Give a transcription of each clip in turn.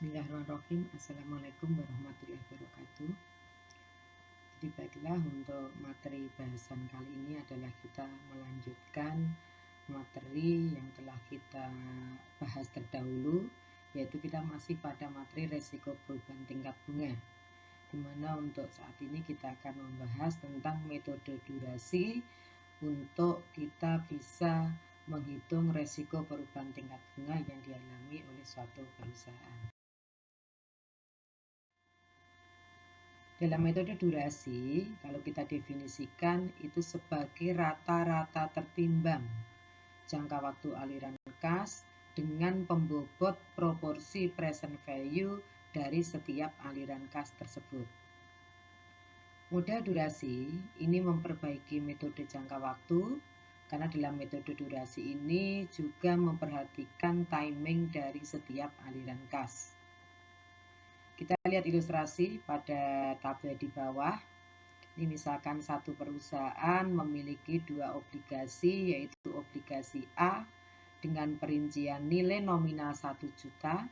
Bismillahirrahmanirrahim. Assalamualaikum warahmatullahi wabarakatuh. Jadi baiklah, untuk materi bahasan kali ini adalah kita melanjutkan materi yang telah kita bahas terdahulu, yaitu kita masih pada materi resiko perubahan tingkat bunga, di mana untuk saat ini kita akan membahas tentang metode durasi untuk kita bisa menghitung resiko perubahan tingkat bunga yang dialami oleh suatu perusahaan. Dalam metode durasi, kalau kita definisikan itu sebagai rata-rata tertimbang jangka waktu aliran kas dengan pembobot proporsi present value dari setiap aliran kas tersebut. Modal durasi ini memperbaiki metode jangka waktu, karena dalam metode durasi ini juga memperhatikan timing dari setiap aliran kas. Kita lihat ilustrasi pada tabel di bawah. Ini misalkan satu perusahaan memiliki dua obligasi, yaitu obligasi A dengan perincian nilai nominal 1 juta,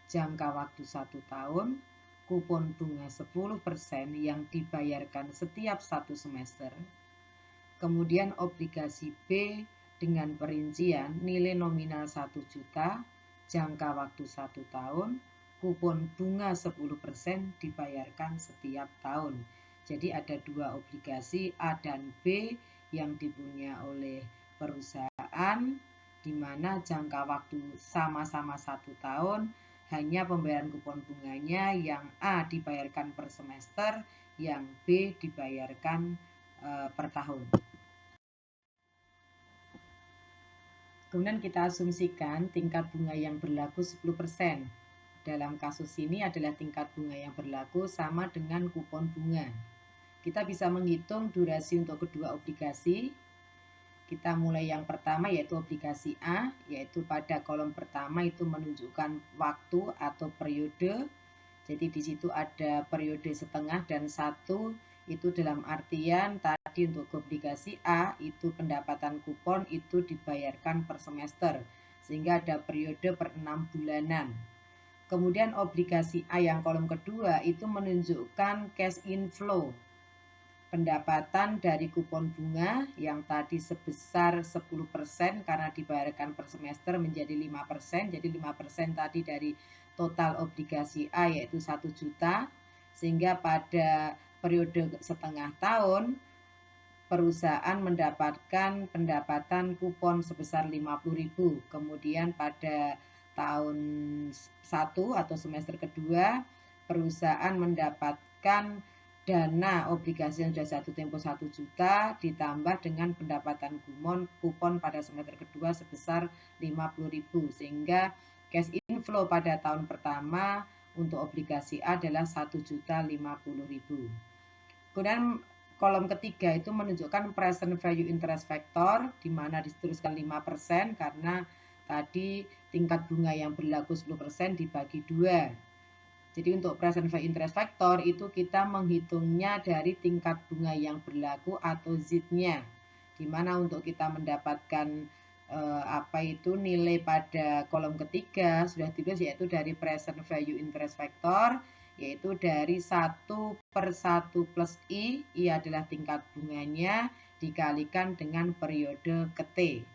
jangka waktu 1 tahun, kupon bunga 10% yang dibayarkan setiap 1 semester. Kemudian obligasi B dengan perincian nilai nominal 1 juta, jangka waktu 1 tahun, kupon bunga 10% dibayarkan setiap tahun. Jadi ada dua obligasi A dan B yang dipunya oleh perusahaan, di mana jangka waktu sama-sama 1 tahun, hanya pembayaran kupon bunganya yang A dibayarkan per semester, yang B dibayarkan per tahun. Kemudian kita asumsikan tingkat bunga yang berlaku 10%. Dalam kasus ini adalah tingkat bunga yang berlaku sama dengan kupon bunga. Kita bisa menghitung durasi untuk kedua obligasi. Kita mulai yang pertama, yaitu obligasi A, yaitu pada kolom pertama itu menunjukkan waktu atau periode. Jadi di situ ada periode setengah dan 1, itu dalam artian tadi untuk obligasi A itu pendapatan kupon itu dibayarkan per semester, sehingga ada periode per 6 bulanan. Kemudian obligasi A yang kolom kedua itu menunjukkan cash inflow, pendapatan dari kupon bunga yang tadi sebesar 10% karena dibayarkan per semester menjadi 5%. Jadi 5% tadi dari total obligasi A yaitu 1 juta. Sehingga pada periode setengah tahun perusahaan mendapatkan pendapatan kupon sebesar 50.000. Kemudian pada tahun 1 atau semester kedua perusahaan mendapatkan dana obligasi yang sudah jatuh tempo 1 juta ditambah dengan pendapatan kupon pada semester kedua sebesar 50.000, sehingga cash inflow pada tahun pertama untuk obligasi A adalah 1.050.000. Kemudian kolom ketiga itu menunjukkan present value interest factor, di mana dituliskan 5% karena tadi tingkat bunga yang berlaku 10% dibagi 2. Jadi untuk present value interest factor itu kita menghitungnya dari tingkat bunga yang berlaku atau Z-nya. Di mana untuk kita mendapatkan nilai pada kolom ketiga sudah ditulis, yaitu dari present value interest factor, yaitu dari 1/1 plus I adalah tingkat bunganya dikalikan dengan periode ke-T.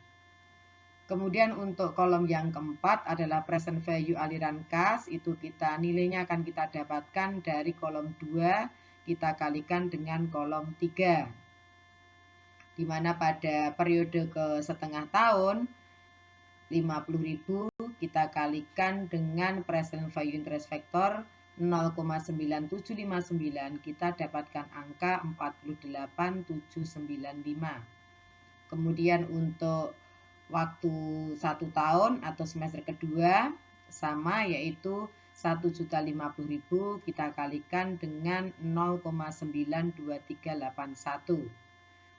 Kemudian untuk kolom yang keempat adalah present value aliran kas, itu nilainya akan kita dapatkan dari kolom 2 kita kalikan dengan kolom 3. Di mana pada periode ke setengah tahun 50.000 kita kalikan dengan present value interest factor 0,9759, kita dapatkan angka 48.795. Kemudian untuk waktu 1 tahun atau semester kedua sama, yaitu 1.050.000 kita kalikan dengan 0,92381.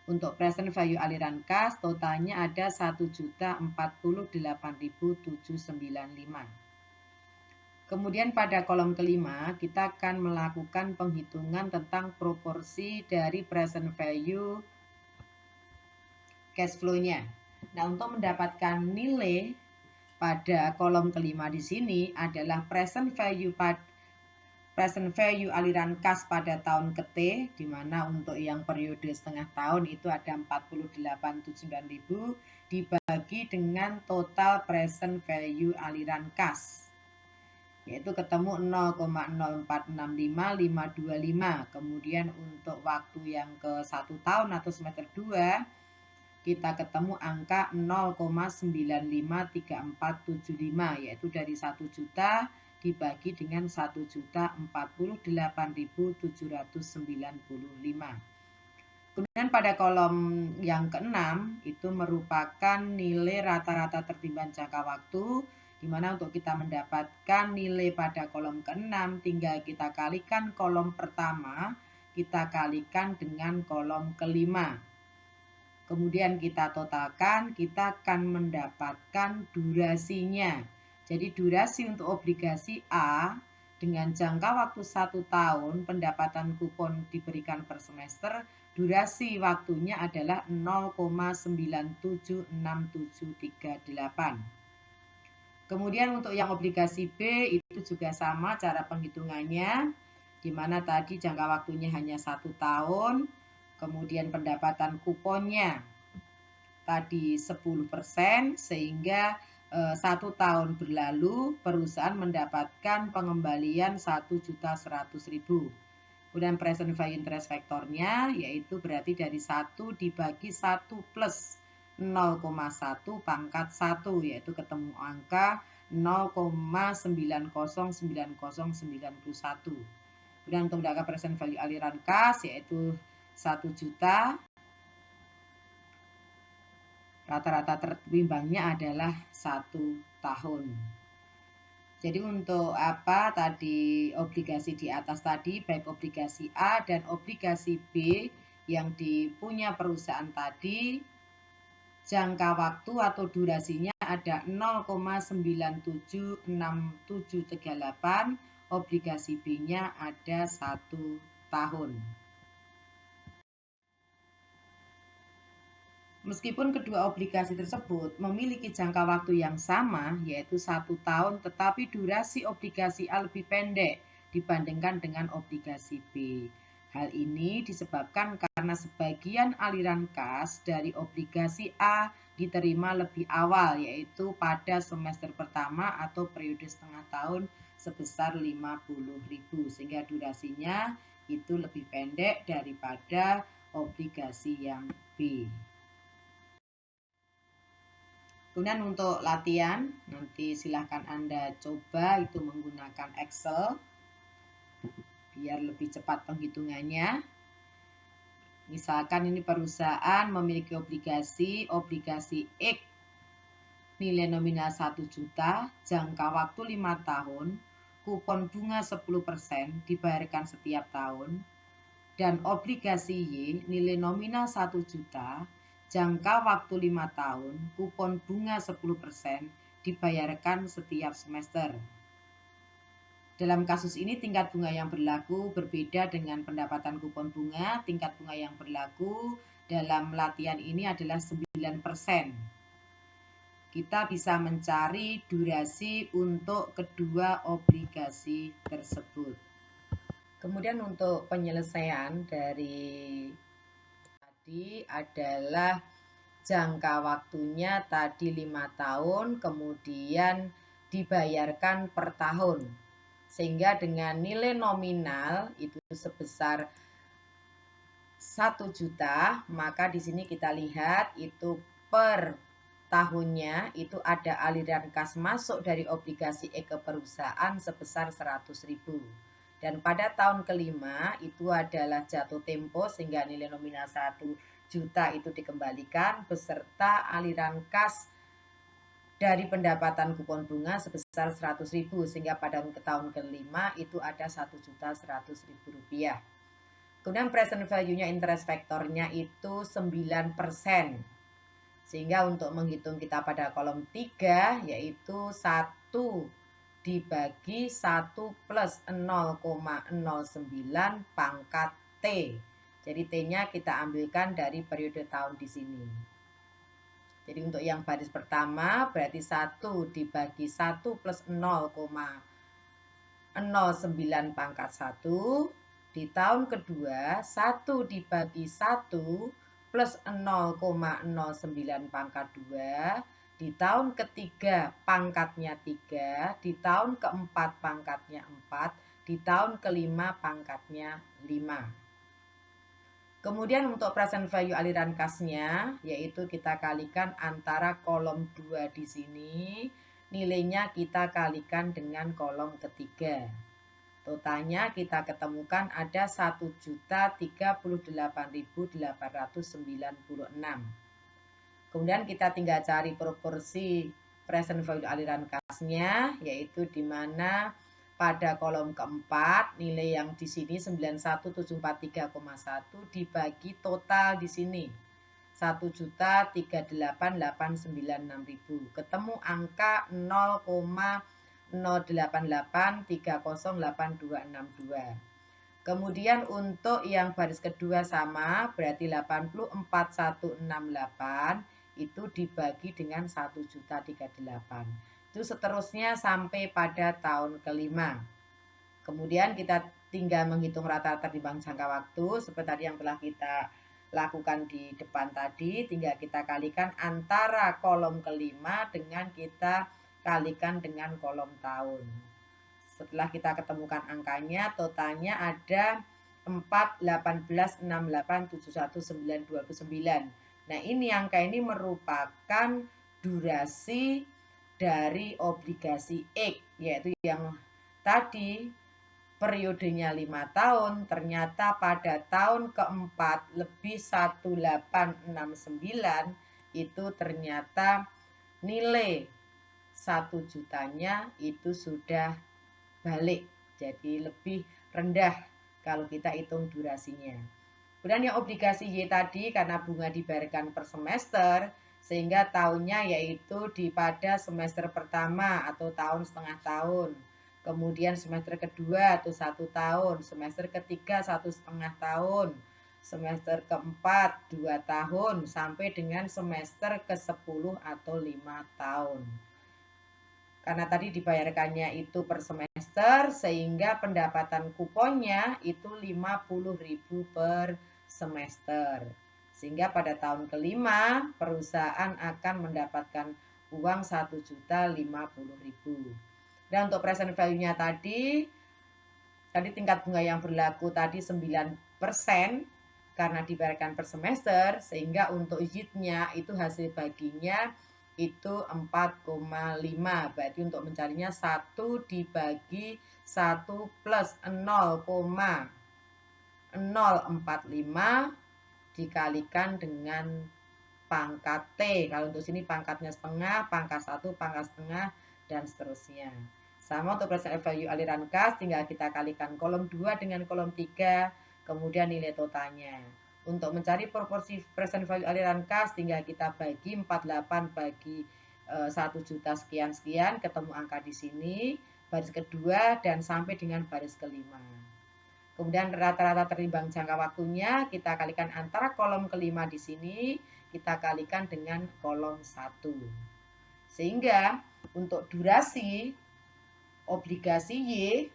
Untuk present value aliran kas totalnya ada 1.048.795. Kemudian pada kolom kelima kita akan melakukan penghitungan tentang proporsi dari present value cash flow-nya. Nah, untuk mendapatkan nilai pada kolom kelima di sini adalah present value aliran kas pada tahun ke T, di mana untuk yang periode setengah tahun itu ada 48.079.000 dibagi dengan total present value aliran kas, yaitu ketemu 0,0465525. Kemudian untuk waktu yang ke 1 tahun atau semester 2 kita ketemu angka 0,953475, yaitu dari 1 juta dibagi dengan 1.048.795. Kemudian pada kolom yang ke-6 itu merupakan nilai rata-rata tertimbang jangka waktu, di mana untuk kita mendapatkan nilai pada kolom ke-6 tinggal kita kalikan kolom pertama, kita kalikan dengan kolom kelima. Kemudian kita totalkan, kita akan mendapatkan durasinya. Jadi durasi untuk obligasi A dengan jangka waktu 1 tahun, pendapatan kupon diberikan per semester, durasi waktunya adalah 0,976738. Kemudian untuk yang obligasi B itu juga sama cara penghitungannya, di mana tadi jangka waktunya hanya 1 tahun, kemudian pendapatan kuponnya tadi 10%, sehingga 1 tahun berlalu perusahaan mendapatkan pengembalian 1.100.000. Kemudian present value interest factornya yaitu berarti dari 1 dibagi 1 plus 0,1 pangkat 1, yaitu ketemu angka 0,909091. Kemudian untuk mendapatkan present value aliran kas yaitu 1 juta, rata-rata tertimbangnya adalah 1 tahun. Jadi untuk apa tadi obligasi di atas tadi, baik obligasi A dan obligasi B yang dipunya perusahaan tadi, jangka waktu atau durasinya ada 0,976738, obligasi B-nya ada 1 tahun. Meskipun kedua obligasi tersebut memiliki jangka waktu yang sama, yaitu 1 tahun, tetapi durasi obligasi A lebih pendek dibandingkan dengan obligasi B. Hal ini disebabkan karena sebagian aliran kas dari obligasi A diterima lebih awal, yaitu pada semester pertama atau periode setengah tahun sebesar 50.000, sehingga durasinya itu lebih pendek daripada obligasi yang B. Kemudian untuk latihan, nanti silahkan Anda coba itu menggunakan Excel, biar lebih cepat penghitungannya. Misalkan ini perusahaan memiliki obligasi X, nilai nominal 1 juta, jangka waktu 5 tahun, kupon bunga 10% dibayarkan setiap tahun, dan obligasi Y, nilai nominal 1 juta, jangka waktu 5 tahun, kupon bunga 10% dibayarkan setiap semester. Dalam kasus ini tingkat bunga yang berlaku berbeda dengan pendapatan kupon bunga. Tingkat bunga yang berlaku dalam latihan ini adalah 9%. Kita bisa mencari durasi untuk kedua obligasi tersebut. Kemudian untuk penyelesaian dari tadi adalah jangka waktunya tadi 5 tahun, kemudian dibayarkan per tahun. Sehingga dengan nilai nominal itu sebesar 1 juta, maka di sini kita lihat itu per tahunnya itu ada aliran kas masuk dari obligasi E ke perusahaan sebesar 100.000. Dan pada tahun kelima itu adalah jatuh tempo sehingga nilai nominal 1 juta itu dikembalikan beserta aliran kas dari pendapatan kupon bunga sebesar 100.000, sehingga pada tahun kelima itu ada 1.100.000 rupiah. Kemudian present value-nya interest factornya itu 9%. Sehingga untuk menghitung kita pada kolom 3 yaitu 1 dibagi 1 plus 0,09 pangkat T. Jadi T-nya kita ambilkan dari periode tahun di sini. Jadi untuk yang baris pertama berarti 1 dibagi 1 plus 0,09 pangkat 1. Di tahun kedua 1 dibagi 1 plus 0,09 pangkat 2. Di tahun ketiga pangkatnya 3. Di tahun keempat pangkatnya 4. Di tahun kelima pangkatnya 5. Kemudian untuk present value aliran kasnya, yaitu kita kalikan antara kolom 2 di sini, nilainya kita kalikan dengan kolom ketiga. Totalnya kita ketemukan ada 1.038.896. Kemudian kita tinggal cari proporsi present value aliran kasnya, yaitu di mana pada kolom keempat nilai yang di sini 91743,1 dibagi total di sini 1.038.896.000. Ketemu angka 0,088308262. Kemudian untuk yang baris kedua sama, berarti 84.168 itu dibagi dengan 1.038. Itu seterusnya sampai pada tahun kelima. Kemudian kita tinggal menghitung rata-rata timbang jangka waktu seperti tadi yang telah kita lakukan di depan tadi. Tinggal kita kalikan antara kolom kelima dengan kita kalikan dengan kolom tahun. Setelah kita ketemukan angkanya, totalnya ada 4, 18, 68, 71, 9, 29. Nah, ini angka ini merupakan durasi dari obligasi X, yaitu yang tadi periodenya 5 tahun, ternyata pada tahun keempat lebih 1869 itu ternyata nilai 1 jutanya itu sudah balik, jadi lebih rendah kalau kita hitung durasinya. Kemudian yang obligasi Y tadi karena bunga dibayarkan per semester, sehingga tahunnya yaitu pada semester pertama atau tahun setengah tahun. Kemudian semester kedua atau 1 tahun, semester ketiga 1,5 tahun, semester keempat 2 tahun, sampai dengan semester ke-10 atau 5 tahun. Karena tadi dibayarkannya itu per semester, sehingga pendapatan kuponnya itu 50.000 per semester. Sehingga pada tahun kelima perusahaan akan mendapatkan uang 1.050.000. Dan untuk present value-nya tadi tingkat bunga yang berlaku tadi 9% karena dibayarkan per semester, sehingga untuk yield-nya itu hasil baginya itu 4,5. Berarti untuk mencarinya 1 dibagi 1 plus 0,045 dikalikan dengan pangkat T. Kalau untuk sini pangkatnya setengah, pangkat 1, pangkat setengah, dan seterusnya. Sama untuk present value aliran kas, tinggal kita kalikan kolom 2 dengan kolom 3, kemudian nilai totalnya. Untuk mencari proporsi present value aliran kas, tinggal kita bagi 48 bagi 1 juta sekian-sekian, ketemu angka di sini, baris kedua, dan sampai dengan baris kelima. Kemudian rata-rata terimbang jangka waktunya, kita kalikan antara kolom kelima di sini, kita kalikan dengan kolom 1. Sehingga untuk durasi obligasi Y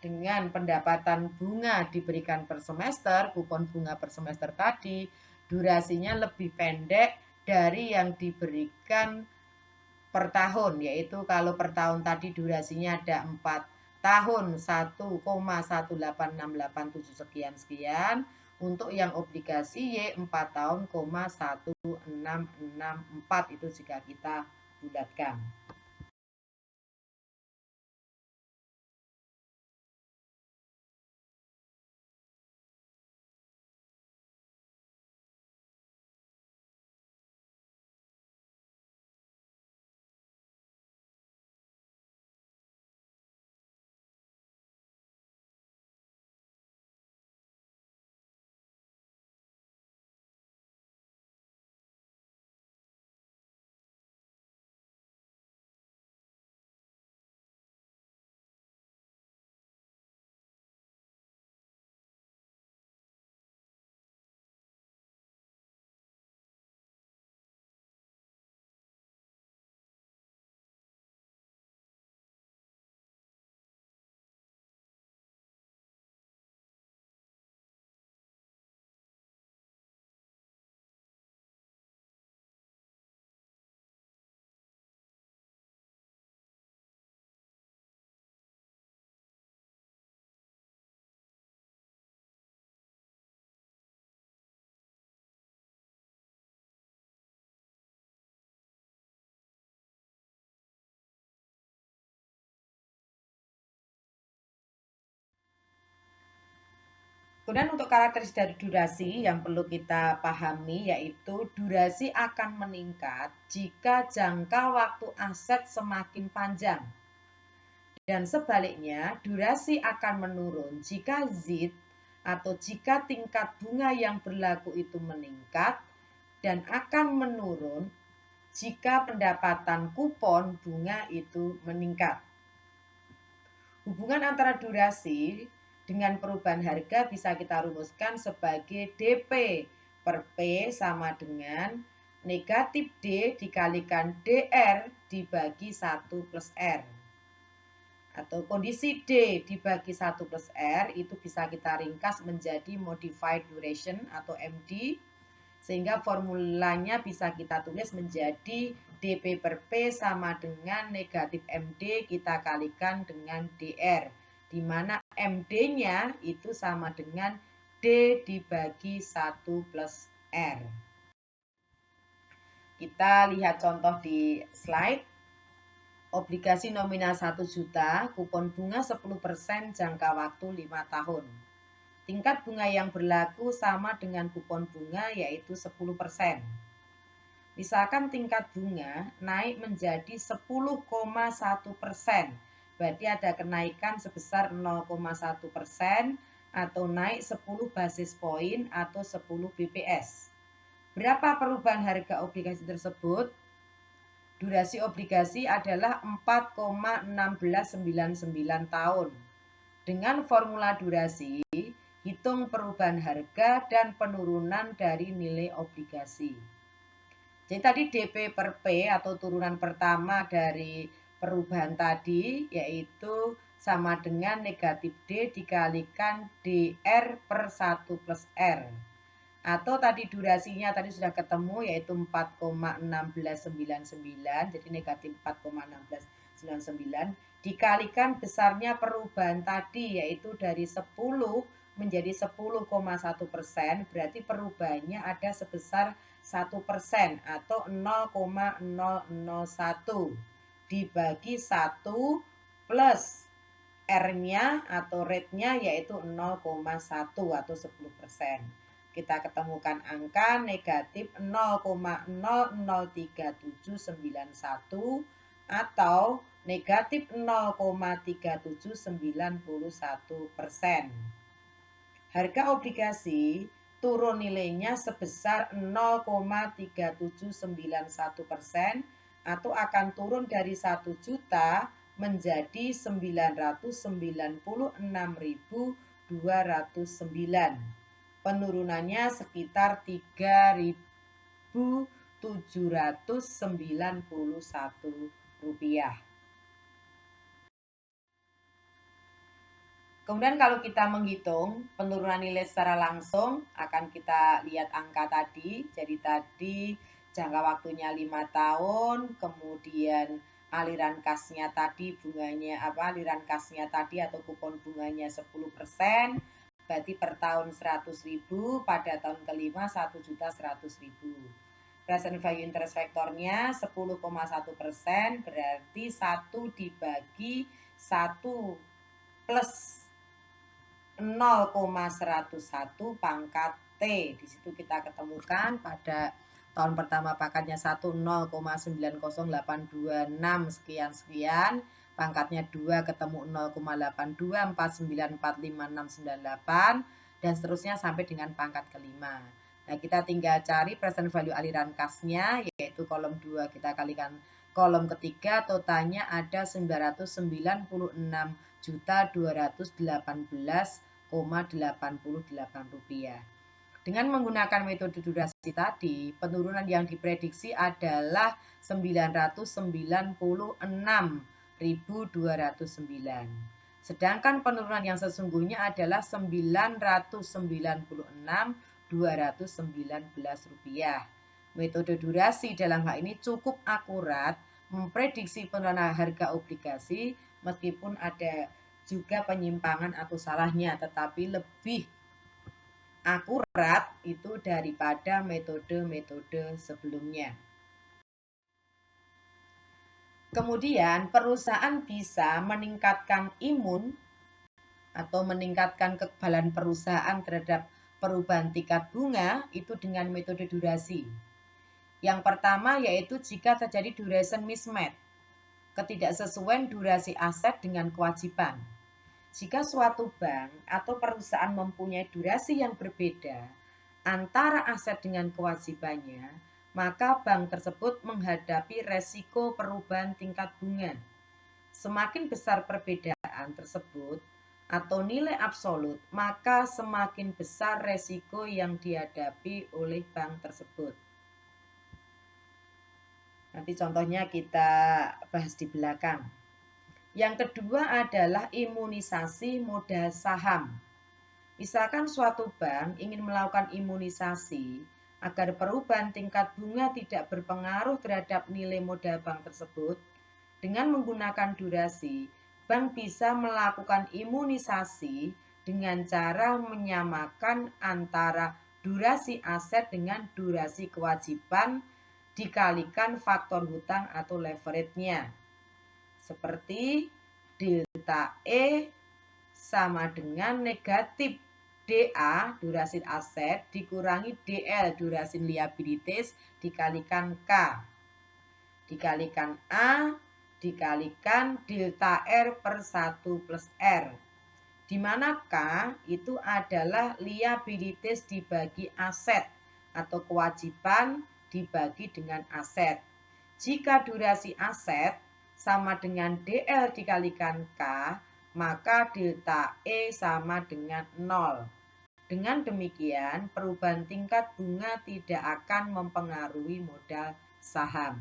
dengan pendapatan bunga diberikan per semester, kupon bunga per semester tadi, durasinya lebih pendek dari yang diberikan per tahun, yaitu kalau per tahun tadi durasinya ada 4 tahun 1,18687 sekian-sekian. Untuk yang obligasi Y 4 tahun, 1664 itu jika kita bulatkan. Kemudian untuk karakteristik dari durasi yang perlu kita pahami yaitu durasi akan meningkat jika jangka waktu aset semakin panjang. Dan sebaliknya, durasi akan menurun jika Z atau jika tingkat bunga yang berlaku itu meningkat dan akan menurun jika pendapatan kupon bunga itu meningkat. Hubungan antara durasi dengan perubahan harga bisa kita rumuskan sebagai DP per P sama dengan negatif D dikalikan DR dibagi 1 plus R. Atau kondisi D dibagi 1 plus R itu bisa kita ringkas menjadi modified duration atau MD, sehingga formulanya bisa kita tulis menjadi DP per P sama dengan negatif MD kita kalikan dengan DR, di mana MD-nya itu sama dengan D dibagi 1 plus R. Kita lihat contoh di slide. Obligasi nominal 1 juta, kupon bunga 10%, jangka waktu 5 tahun. Tingkat bunga yang berlaku sama dengan kupon bunga yaitu 10%. Misalkan tingkat bunga naik menjadi 10,1%, berarti ada kenaikan sebesar 0,1% atau naik 10 basis poin atau 10 BPS. Berapa perubahan harga obligasi tersebut? Durasi obligasi adalah 4,1699 tahun. Dengan formula durasi, hitung perubahan harga dan penurunan dari nilai obligasi. Jadi tadi DP per P atau turunan pertama dari perubahan tadi yaitu sama dengan negatif D dikalikan DR per 1 plus R. Atau tadi durasinya tadi sudah ketemu yaitu 4,1699, jadi negatif 4,1699 dikalikan besarnya perubahan tadi yaitu dari 10 menjadi 10,1%, berarti perubahannya ada sebesar 1% atau 0,001 dibagi 1 plus R-nya atau rate-nya yaitu 0,1 atau 10%. Kita ketemukan angka negatif 0,003791 atau negatif 0,3791%. Harga obligasi turun nilainya sebesar 0,3791% atau akan turun dari 1 juta menjadi 996.209. Penurunannya sekitar 3.791 rupiah. Kemudian kalau kita menghitung penurunan nilai secara langsung akan kita lihat angka tadi. Jadi tadi jangka waktunya 5 tahun, kemudian aliran kasnya tadi bunganya aliran kasnya tadi atau kupon bunganya 10%. Berarti per tahun 100.000, pada tahun kelima 1.100.000. Present value interest factornya 10,1%, berarti 1 dibagi 1 plus 0,101 pangkat T. Di situ kita ketemukan pada tahun pertama pangkatnya 1 0,908266 sekian-sekian. Pangkatnya 2 ketemu 0,8249456698 dan seterusnya sampai dengan pangkat kelima. Nah, kita tinggal cari present value aliran kasnya yaitu kolom 2 kita kalikan kolom ketiga, totalnya ada 999.218,88 rupiah. Dengan menggunakan metode durasi tadi, penurunan yang diprediksi adalah 996.209. Sedangkan penurunan yang sesungguhnya adalah 996.219 rupiah. Metode durasi dalam hal ini cukup akurat memprediksi penurunan harga obligasi meskipun ada juga penyimpangan atau salahnya, tetapi lebih akurat itu daripada metode-metode sebelumnya. Kemudian perusahaan bisa meningkatkan imun atau meningkatkan kekebalan perusahaan terhadap perubahan tingkat bunga itu dengan metode durasi. Yang pertama yaitu jika terjadi duration mismatch, ketidaksesuaian durasi aset dengan kewajiban. Jika suatu bank atau perusahaan mempunyai durasi yang berbeda antara aset dengan kewajibannya, maka bank tersebut menghadapi resiko perubahan tingkat bunga. Semakin besar perbedaan tersebut atau nilai absolut, maka semakin besar resiko yang dihadapi oleh bank tersebut. Nanti contohnya kita bahas di belakang. Yang kedua adalah imunisasi modal saham. Misalkan suatu bank ingin melakukan imunisasi agar perubahan tingkat bunga tidak berpengaruh terhadap nilai modal bank tersebut, dengan menggunakan durasi, bank bisa melakukan imunisasi dengan cara menyamakan antara durasi aset dengan durasi kewajiban dikalikan faktor hutang atau leverage-nya. Seperti delta E sama dengan negatif DA durasi aset dikurangi DL durasi liabilities dikalikan K dikalikan A dikalikan delta R per 1 plus R, di mana K itu adalah liabilities dibagi aset atau kewajiban dibagi dengan aset. Jika durasi aset sama dengan DL dikalikan K, maka delta E sama dengan 0. Dengan demikian, perubahan tingkat bunga tidak akan mempengaruhi modal saham.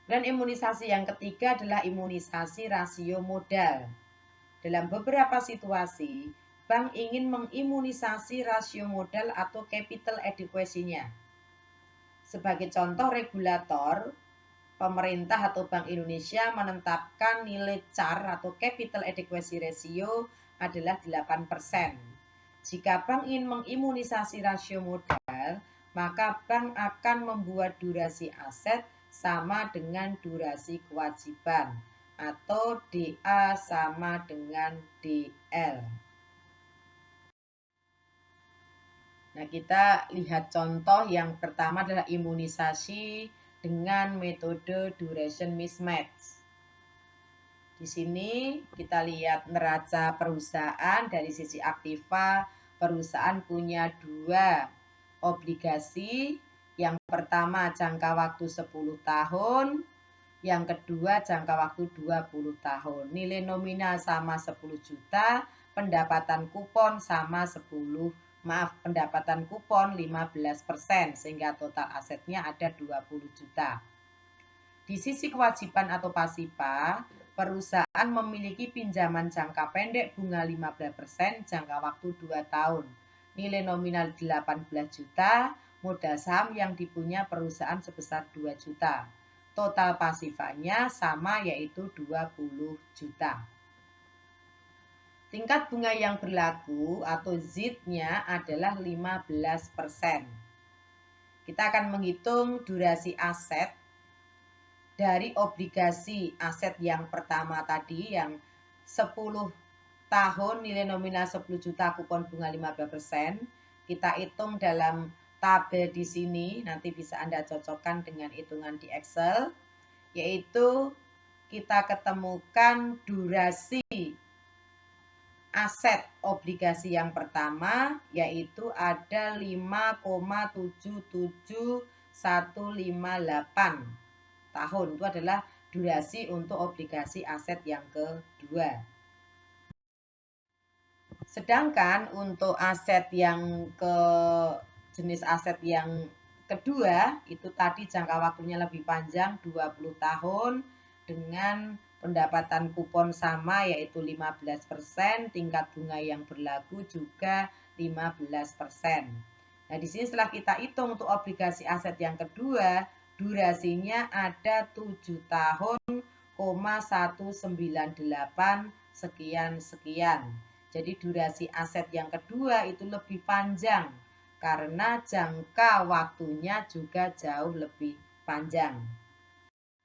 Dan imunisasi yang ketiga adalah imunisasi rasio modal. Dalam beberapa situasi, bank ingin mengimunisasi rasio modal atau capital adequacy-nya. Sebagai contoh, regulator, pemerintah atau Bank Indonesia menetapkan nilai CAR atau capital adequacy ratio adalah 8%. Jika bank ingin mengimunisasi rasio modal, maka bank akan membuat durasi aset sama dengan durasi kewajiban atau DA sama dengan DL. Nah, kita lihat contoh yang pertama adalah imunisasi dengan metode duration mismatch. Di sini kita lihat neraca perusahaan dari sisi aktiva. Perusahaan punya 2 obligasi. Yang pertama jangka waktu 10 tahun, yang kedua jangka waktu 20 tahun. Nilai nominal sama 10 juta, pendapatan kupon sama pendapatan kupon 15%, sehingga total asetnya ada 20 juta. Di sisi kewajiban atau pasifa, perusahaan memiliki pinjaman jangka pendek bunga 15%, jangka waktu 2 tahun. Nilai nominal 18 juta, modal saham yang dipunya perusahaan sebesar 2 juta. Total pasifanya sama yaitu 20 juta. Tingkat bunga yang berlaku atau ZID-nya adalah 15%. Kita akan menghitung durasi aset dari obligasi aset yang pertama tadi yang 10 tahun nilai nominal 10 juta kupon bunga 15%. Kita hitung dalam tabel di sini, nanti bisa Anda cocokkan dengan hitungan di Excel, yaitu kita ketemukan durasi aset obligasi yang pertama yaitu ada 5,77158 tahun. Itu adalah durasi untuk obligasi aset yang kedua. Sedangkan untuk aset yang jenis aset yang kedua itu tadi jangka waktunya lebih panjang 20 tahun dengan pendapatan kupon sama yaitu 15%, tingkat bunga yang berlaku juga 15%. Nah, di sini setelah kita hitung untuk obligasi aset yang kedua, durasinya ada 7 tahun, 198 sekian. Jadi durasi aset yang kedua itu lebih panjang karena jangka waktunya juga jauh lebih panjang.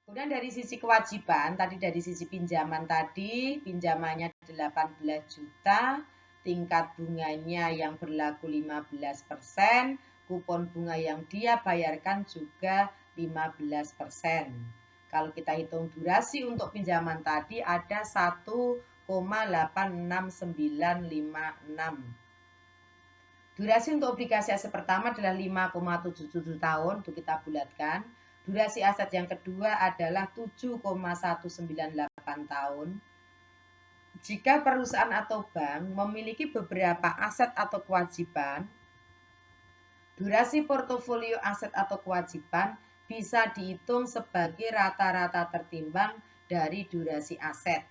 Kemudian dari sisi kewajiban, tadi dari sisi pinjaman tadi, pinjamannya 18 juta, tingkat bunganya yang berlaku 15%, kupon bunga yang dia bayarkan juga 15%. Kalau kita hitung durasi untuk pinjaman tadi ada 1,869656. Durasi untuk obligasi aset pertama adalah 5,77 tahun, untuk kita bulatkan. Durasi aset yang kedua adalah 7,198 tahun. Jika perusahaan atau bank memiliki beberapa aset atau kewajiban, durasi portofolio aset atau kewajiban bisa dihitung sebagai rata-rata tertimbang dari durasi aset.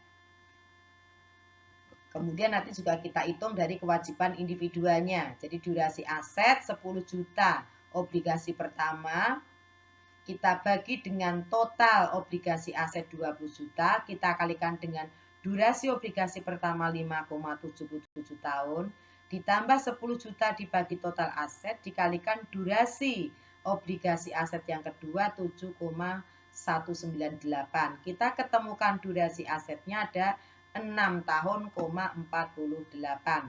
Kemudian nanti juga kita hitung dari kewajiban individualnya. Jadi durasi aset 10 juta obligasi pertama, kita bagi dengan total obligasi aset 20 juta, kita kalikan dengan durasi obligasi pertama 5,77 tahun, ditambah 10 juta dibagi total aset, dikalikan durasi obligasi aset yang kedua 7,198. Kita ketemukan durasi asetnya ada 6 tahun, 48.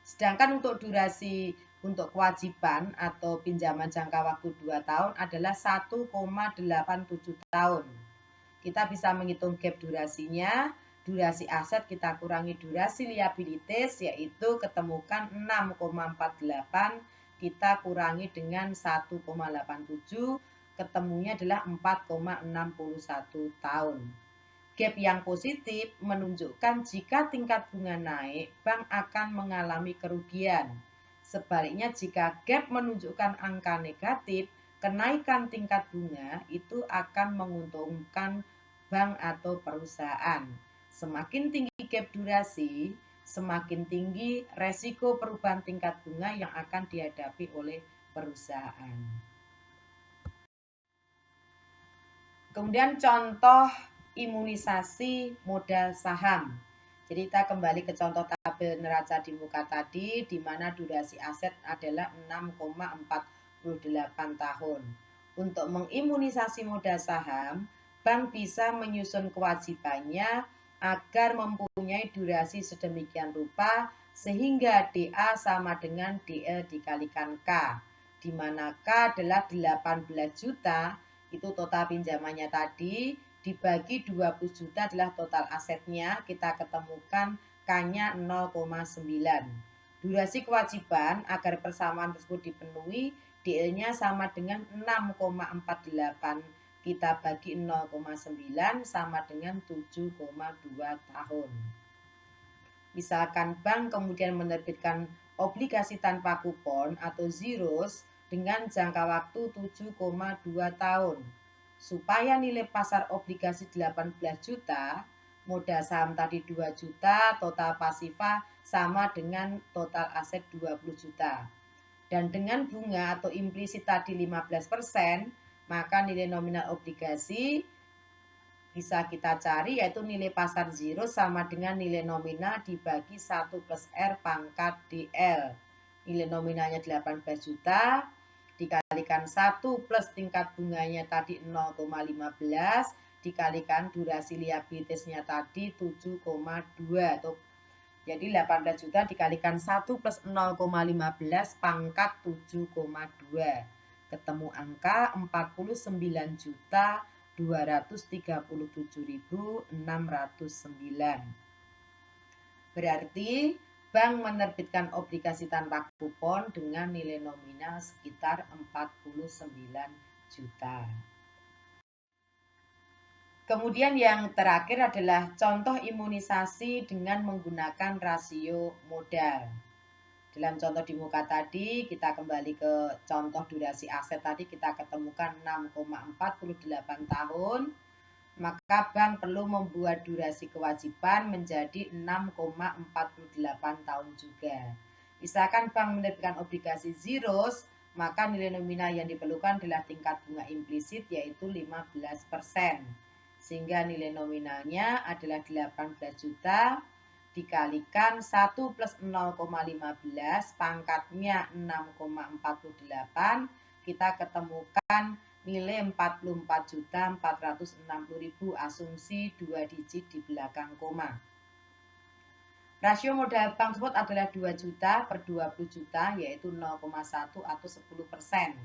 Sedangkan untuk durasi untuk kewajiban atau pinjaman jangka waktu 2 tahun adalah 1,87 tahun. Kita bisa menghitung gap durasinya, durasi aset kita kurangi durasi liabilities, yaitu ketemukan 6,48, kita kurangi dengan 1,87, ketemunya adalah 4,61 tahun. Gap yang positif menunjukkan jika tingkat bunga naik, bank akan mengalami kerugian. Sebaliknya, jika gap menunjukkan angka negatif, kenaikan tingkat bunga itu akan menguntungkan bank atau perusahaan. Semakin tinggi gap durasi, semakin tinggi resiko perubahan tingkat bunga yang akan dihadapi oleh perusahaan. Kemudian contoh imunisasi modal saham. Jadi kita kembali ke contoh tabel neraca di muka tadi, di mana durasi aset adalah 6,48 tahun. Untuk mengimunisasi modal saham, bank bisa menyusun kewajibannya agar mempunyai durasi sedemikian rupa sehingga DA sama dengan DL dikalikan K, di mana K adalah 18 juta, itu total pinjamannya tadi, dibagi 20 juta adalah total asetnya, kita ketemukan K-nya 0,9. Durasi kewajiban agar persamaan tersebut dipenuhi, DL-nya sama dengan 6,48, kita bagi 0,9 sama dengan 7,2 tahun. Misalkan bank kemudian menerbitkan obligasi tanpa kupon atau zeros dengan jangka waktu 7,2 tahun. Supaya nilai pasar obligasi 18 juta, modal saham tadi 2 juta, total pasifa sama dengan total aset 20 juta. Dan dengan bunga atau implisit tadi 15%, maka nilai nominal obligasi bisa kita cari, yaitu nilai pasar zero sama dengan nilai nominal dibagi 1 plus R pangkat DL. Nilai nominalnya 18 juta, dikalikan 1 plus tingkat bunganya tadi 0,15, dikalikan durasi liabilitasnya tadi 7,2. Jadi 18 juta dikalikan 1 plus 0,15 pangkat 7,2. Ketemu angka 49.237.609. Berarti bank menerbitkan obligasi tanpa kupon dengan nilai nominal sekitar 49 juta. Kemudian yang terakhir adalah contoh imunisasi dengan menggunakan rasio modal. Dalam contoh di muka tadi, kita kembali ke contoh durasi aset tadi, kita ketemukan 6,48 tahun. Maka bank perlu membuat durasi kewajiban menjadi 6,48 tahun juga. Misalkan bank menerbitkan obligasi zeros, maka nilai nominal yang diperlukan adalah tingkat bunga implisit, yaitu 15%. Sehingga nilai nominalnya adalah 18 juta, dikalikan 1 plus 0,15, pangkatnya 6,48, kita ketemukan nilai 44.460.000, asumsi 2 digit di belakang koma. Rasio modal bank tersebut adalah 2 juta per 20 juta, yaitu 0,1 atau 10%,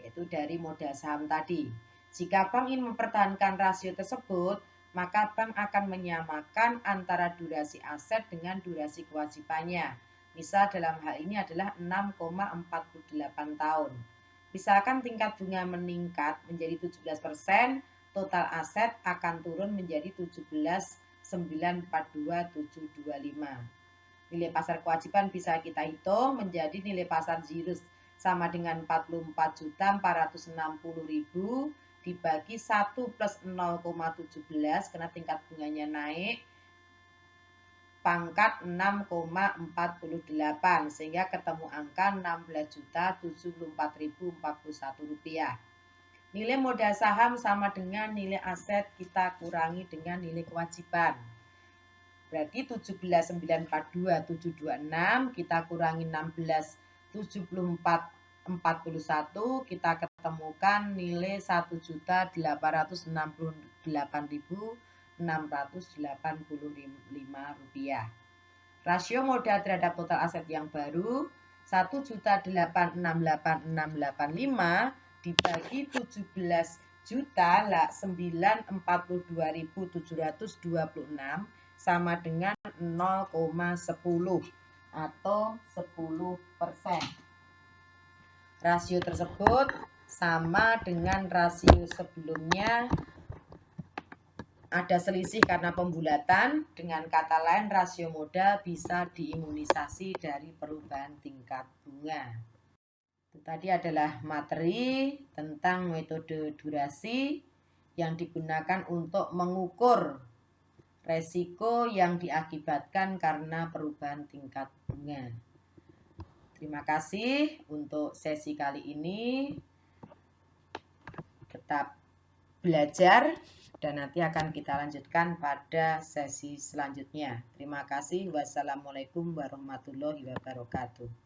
yaitu dari modal saham tadi. Jika bank ingin mempertahankan rasio tersebut, maka bank akan menyamakan antara durasi aset dengan durasi kewajibannya. Misal dalam hal ini adalah 6,48 tahun. Misalkan tingkat bunga meningkat menjadi 17%, total aset akan turun menjadi 17,942.725. Nilai pasar kewajiban bisa kita hitung menjadi nilai pasar zero sama dengan 44.460.000 dibagi 1 plus 0,17 karena tingkat bunganya naik pangkat 6,48 sehingga ketemu angka 16.074.041 rupiah. Nilai modal saham sama dengan nilai aset kita kurangi dengan nilai kewajiban. Berarti 17.942.726 kita kurangi 16.74.41, kita ketemukan nilai 1.868.685 rupiah. Rasio modal terhadap total aset yang baru 1.868.685 dibagi 17.942.726 sama dengan 0,10 atau 10%. Rasio tersebut sama dengan rasio sebelumnya. Ada selisih karena pembulatan. Dengan kata lain, rasio modal bisa diimunisasi dari perubahan tingkat bunga. Itu tadi adalah materi tentang metode durasi yang digunakan untuk mengukur resiko yang diakibatkan karena perubahan tingkat bunga. Terima kasih untuk sesi kali ini. Tetap belajar dan nanti akan kita lanjutkan pada sesi selanjutnya. Terima kasih. Wassalamualaikum warahmatullahi wabarakatuh.